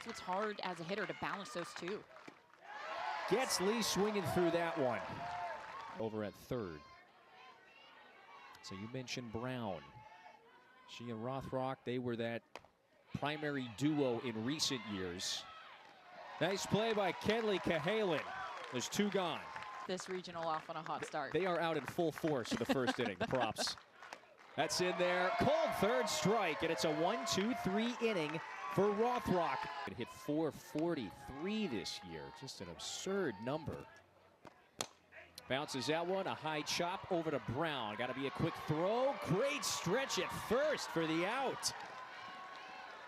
that's what's hard as a hitter, to balance those two. Gets Lee swinging through that one. Over at third. So you mentioned Brown. She and Rothrock, they were that primary duo in recent years. Nice play by Kenley Cahalan. There's two gone. This regional off on a hot start. They are out in full force in the first inning, the props. That's in there. Cold third strike, and it's a 1-2-3 inning for Rothrock. It hit 443 this year. Just an absurd number. Bounces that one, a high chop over to Brown. Got to be a quick throw. Great stretch at first for the out.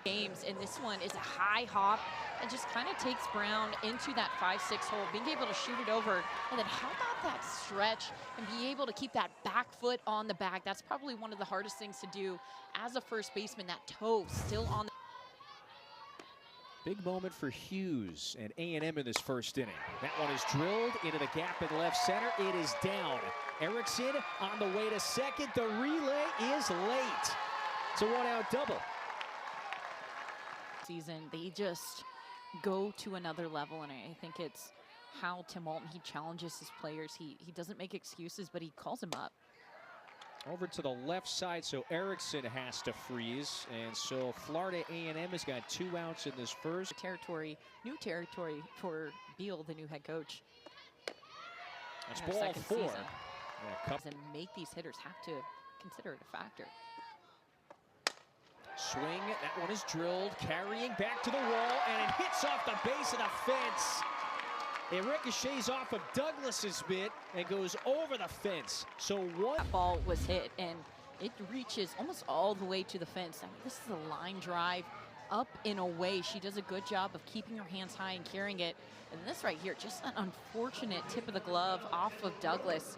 Games, and this one is a high hop and just kind of takes Brown into that 5-6 hole, being able to shoot it over. And then how about that stretch and be able to keep that back foot on the bag? That's probably one of the hardest things to do as a first baseman, that toe still on the Big moment for Hughes and A&M in this first inning. That one is drilled into the gap in left center. It is down. Erickson on the way to second. The relay is late. It's a one-out double. Season, they just go to another level, and I think it's how Tim Walton, he challenges his players. He doesn't make excuses, but he calls them up. Over to the left side, so Erickson has to freeze, and so Florida A&M has got 2 outs in this first. New territory for Beal, the new head coach. That's ball 4. And make these hitters have to consider it a factor. Swing, that one is drilled, carrying back to the wall, and it hits off the base of the fence. It ricochets off of Douglas's mitt and goes over the fence. So one that ball was hit, and it reaches almost all the way to the fence. I mean, this is a line drive up and away. She does a good job of keeping her hands high and carrying it. And this right here, just an unfortunate tip of the glove off of Douglas.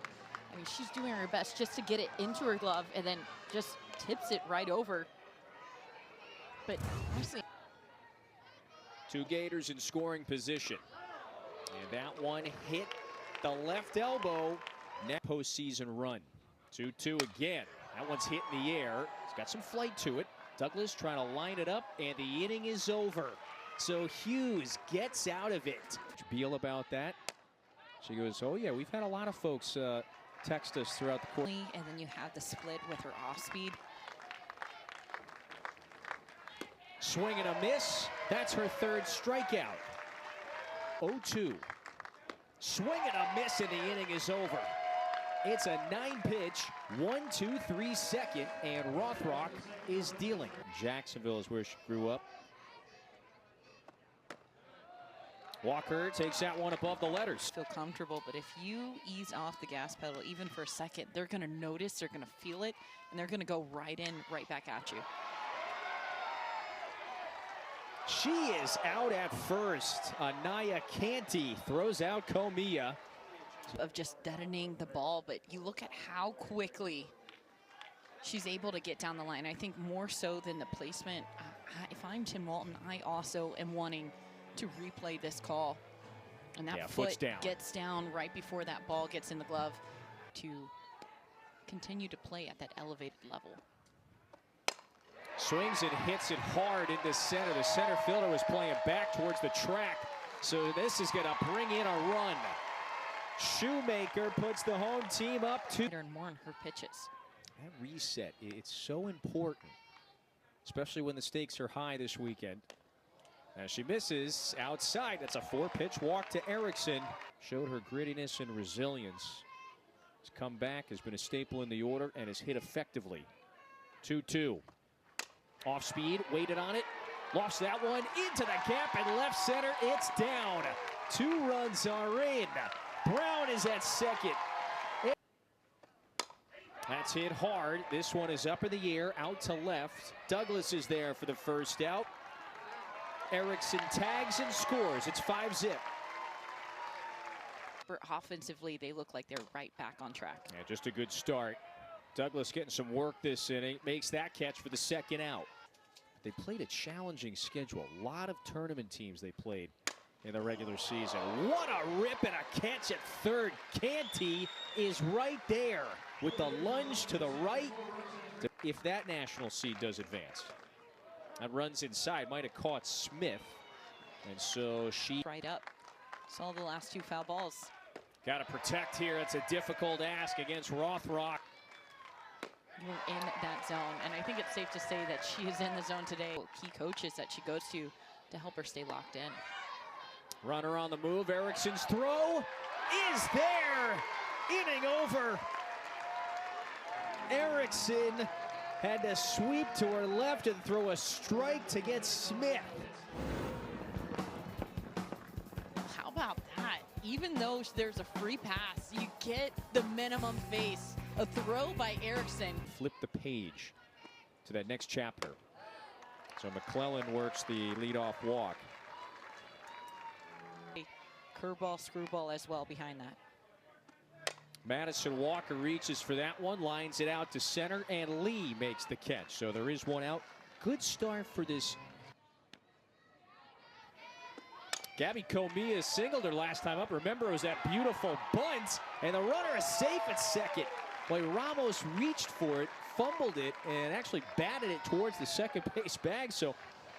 I mean, she's doing her best just to get it into her glove and then just tips it right over. But honestly, 2 Gators in scoring position. And that one hit the left elbow. Next postseason run. 2-2 again. That one's hit in the air. It's got some flight to it. Douglas trying to line it up, and the inning is over. So Hughes gets out of it. Beal about that. She goes, oh yeah, we've had a lot of folks text us throughout the course. And then you have the split with her off speed. Swing and a miss. That's her 3rd strikeout. 0-2. Swing and a miss, and the inning is over. It's a 9-pitch, 1-2-3 second, and Rothrock is dealing. Jacksonville is where she grew up. Walker takes that one above the letters. Feel comfortable, but if you ease off the gas pedal even for a second, they're going to notice, they're going to feel it, and they're going to go right back at you. She is out at first. Anaya Canty throws out Comia. Of just detonating the ball, but you look at how quickly she's able to get down the line. I think more so than the placement. If I'm Tim Walton, I also am wanting to replay this call. And that foot gets down right before that ball gets in the glove to continue to play at that elevated level. Swings and hits it hard into center. The center fielder was playing back towards the track. So this is going to bring in a run. Shoemaker puts the home team up 2. And more in her pitches. That reset, it's so important, especially when the stakes are high this weekend. As she misses outside, that's a 4-pitch walk to Erickson. Showed her grittiness and resilience. His comeback has been a staple in the order and has hit effectively. 2-2. Off speed, waited on it, lost that one into the gap in left center. It's down. 2 runs are in. Brown is at second. That's hit hard. This one is up in the air, out to left. Douglas is there for the first out. Erickson tags and scores. It's 5-zip. Offensively, they look like they're right back on track. Yeah, just a good start. Douglas getting some work this inning, makes that catch for the second out. They played a challenging schedule. A lot of tournament teams they played in the regular season. What a rip and a catch at third. Canty is right there with the lunge to the right. If that national seed does advance. That runs inside, might have caught Smith. And so she right up. Saw the last 2 foul balls. got to protect here. It's a difficult ask against Rothrock. We're in that zone, and I think it's safe to say that she is in the zone today. Key coaches that she goes to help her stay locked in. Runner on the move. Erickson's throw is there. Inning over. Erickson had to sweep to her left and throw a strike to get Smith. How about that? Even though there's a free pass, you get the minimum face. A throw by Erickson. Flip the page to that next chapter. So McClellan works the leadoff walk. Curveball, screwball as well behind that. Madison Walker reaches for that one, lines it out to center, and Lee makes the catch. So there is one out. Good start for this. Gabby Comia singled her last time up. Remember, it was that beautiful bunt, and the runner is safe at second. Boy, Ramos reached for it, fumbled it, and actually batted it towards the second base bag. So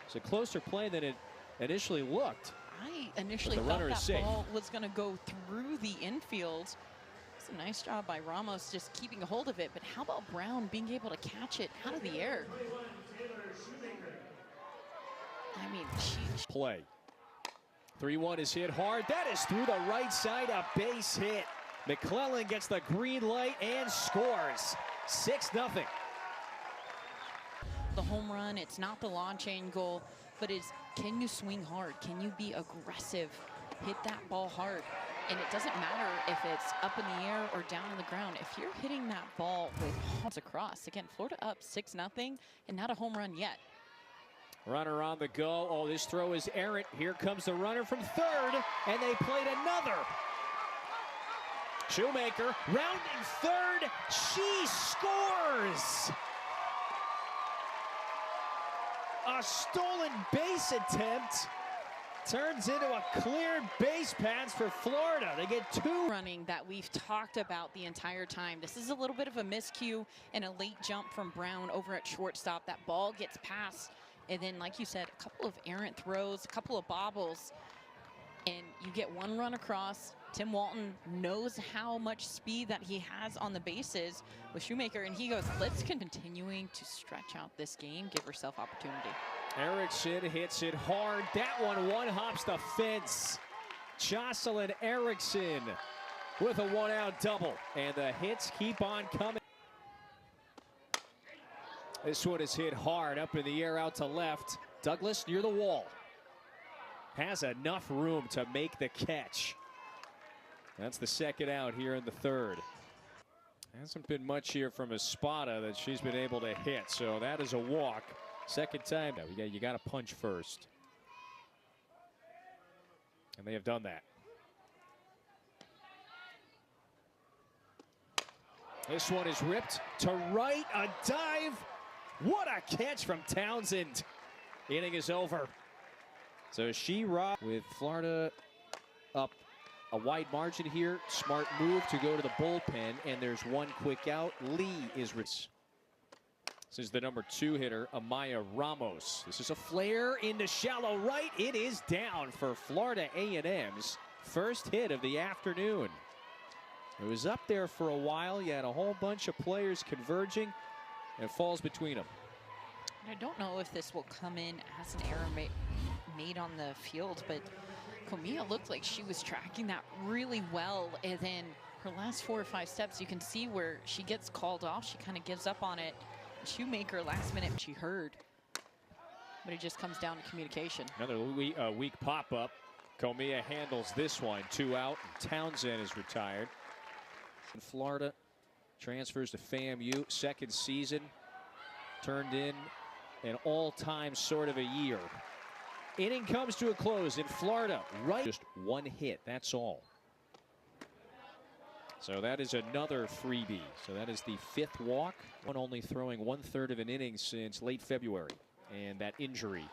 it's a closer play than it initially looked. I initially thought that ball was going to go through the infield. It's a nice job by Ramos just keeping a hold of it. But how about Brown being able to catch it out of the air? I mean, play. 3-1 is hit hard. That is through the right side, a base hit. McClellan gets the green light and scores. 6-0. The home run, it's not the launch angle, but it's can you swing hard? Can you be aggressive? Hit that ball hard. And it doesn't matter if it's up in the air or down on the ground. If you're hitting that ball with homes across, again, Florida up 6-0 and not a home run yet. Runner on the go. Oh, this throw is errant. Here comes the runner from third, and they played another. Shoemaker rounding third. She scores. A stolen base attempt turns into a cleared base pass for Florida. They get 2 running that we've talked about the entire time. This is a little bit of a miscue and a late jump from Brown over at shortstop. That ball gets passed, and then, like you said, a couple of errant throws, a couple of bobbles, and you get 1 run across. Tim Walton knows how much speed that he has on the bases with Shoemaker, and he goes, let's continuing to stretch out this game, give herself opportunity. Erickson hits it hard. That one hops the fence. Jocelyn Erickson with a 1-out double, and the hits keep on coming. This one is hit hard up in the air out to left. Douglas near the wall. Has enough room to make the catch. That's the second out here in the third. Hasn't been much here from Espada that she's been able to hit, so that is a walk. Second time now, you got to punch first. And they have done that. This one is ripped to right, a dive. What a catch from Townsend. Inning is over. So she rocked with Florida up a wide margin here. Smart move to go to the bullpen, and there's one quick out. Lee is rich. This is the number 2 hitter, Amaya Ramos. This is a flare into shallow right. It is down for Florida A&M's first hit of the afternoon. It was up there for a while. You had a whole bunch of players converging, and it falls between them. I don't know if this will come in as an error made on the field, but Comia looked like she was tracking that really well, and then her last 4 or 5 steps, you can see where she gets called off. She kind of gives up on it. Shoemaker last minute she heard, but it just comes down to communication. Another weak pop-up. Comia handles this one. 2 out. Townsend is retired. In Florida, transfers to FAMU. Second season. Turned in an all-time sort of a year. Inning comes to a close in Florida. Right, just 1 hit. That's all. So that is another freebie. So that is the 5th walk. One only throwing 1/3 of an inning since late February. And that injury.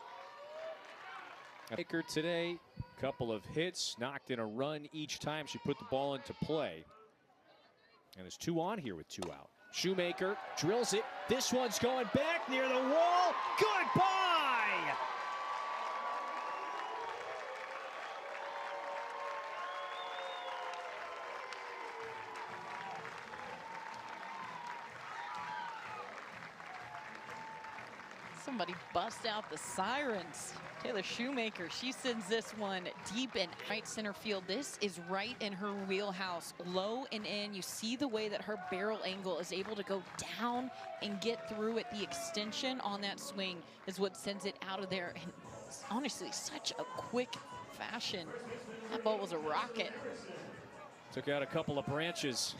Baker today, couple of hits, knocked in a run each time she put the ball into play. And there's 2 on here with 2 out. Shoemaker drills it. This one's going back near the wall. Goodbye! Somebody bust out the sirens. Taylor Shoemaker, she sends this one deep in right center field. This is right in her wheelhouse, low and in. You see the way that her barrel angle is able to go down and get through it. The extension on that swing is what sends it out of there. And honestly, such a quick fashion. That ball was a rocket. Took out a couple of branches.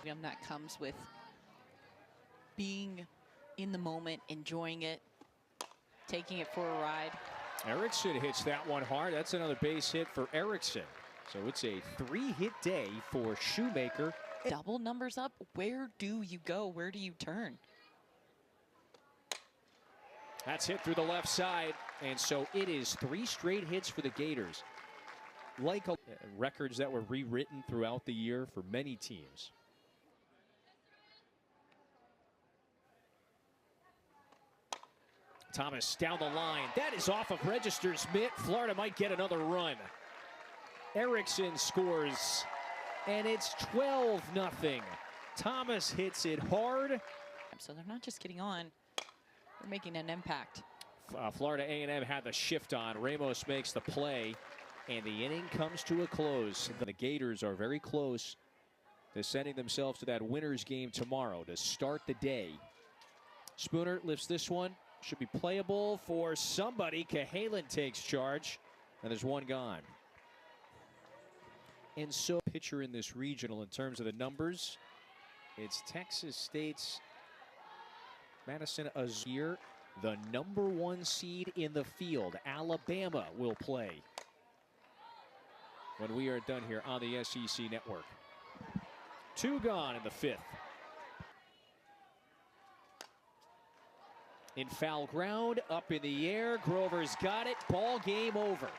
That comes with being in the moment, enjoying it, taking it for a ride. Erickson hits that one hard. That's another base hit for Erickson. So it's a 3-hit day for Shoemaker. Double numbers up. Where do you go? Where do you turn? That's hit through the left side. And so it is 3 straight hits for the Gators. Like records that were rewritten throughout the year for many teams. Thomas down the line. That is off of register's mitt. Florida might get another run. Erickson scores, and it's 12-0. Thomas hits it hard. So they're not just getting on, they're making an impact. Florida A&M had the shift on. Ramos makes the play, and the inning comes to a close. The Gators are very close to sending themselves to that winner's game tomorrow to start the day. Spooner lifts this one. Should be playable for somebody. Cahalan takes charge, and there's one gone. And so pitcher in this regional in terms of the numbers, it's Texas State's Madison Azir, the #1 seed in the field. Alabama will play when we are done here on the SEC Network. 2 gone in the 5th. In foul ground, up in the air, Grover's got it, ball game over.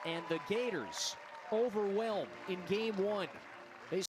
And the Gators overwhelm in game 1.